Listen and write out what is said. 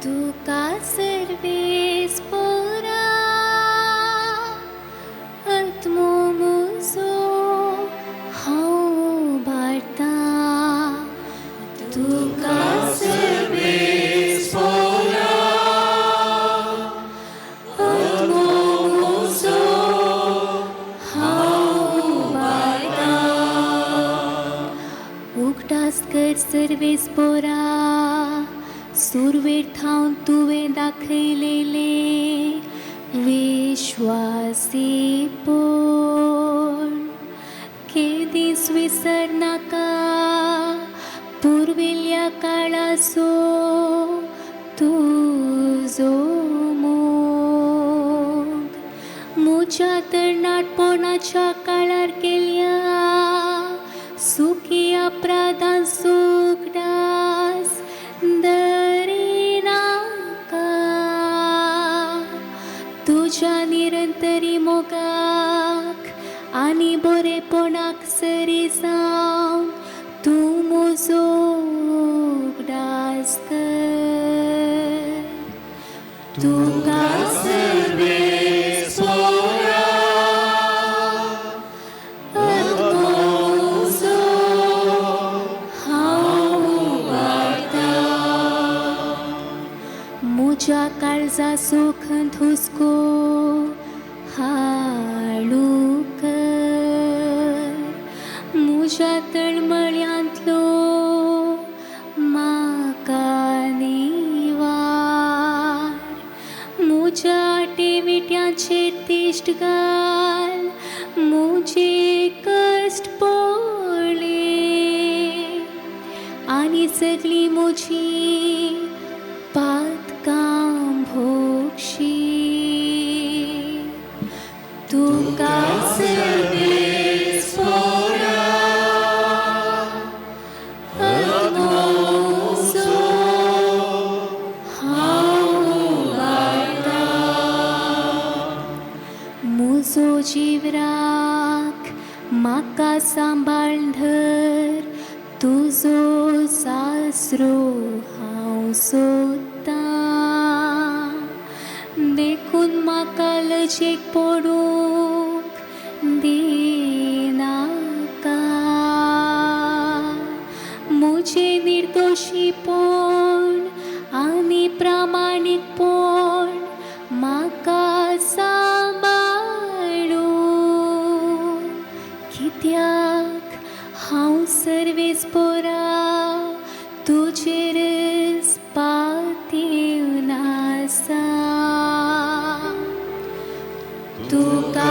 तुका सर्वेस पोरा आत्मो मुजो हांव बाळता तुका सर्वेस पोरा आत्मो मुजो हांव बाळता उगडास कर सर्वेस पोरा सुरवेर थांव तुवें दाखयलेले विश्वासीपण केदीस विसरनाका पुर्विल्ल्या काळाचो तुजो मोग म्हज्या तरणाटपणाच्या काळार केल्या सुखी अपराधां सुखदास तुझ्या निरंतरी मोगाक आनी बरेपणाक सरी जावन तूं म्हजो उगडास कर तुका सर्वेस पोरा आत्मो मुजो हांव बाळता म्हज्या काळजा सुखंत हुस्को हाळू कर म्हज्या तळमळ्यांतलो म्हाका निवार म्हज्या टेविट्यांचेर तिश्ट घाल म्हजे कश्ट पळय आनी सगळी म्हजी पातकां भोगशी तुका सर्वेस पोरा आत्मो मुजो हांव बाळता म्हजो जीव राख म्हाका सांबाळून धर तुजो सासरो हांव सोदतां देखून म्हाका लजेक पडूंक दिनाका म्हजें निर्दोशीपण आनी प्रामाणीकपण म्हाका सांबाळूं कित्याक हांव सर्वेस पोरा तुजेरच पातीवन आसा तुका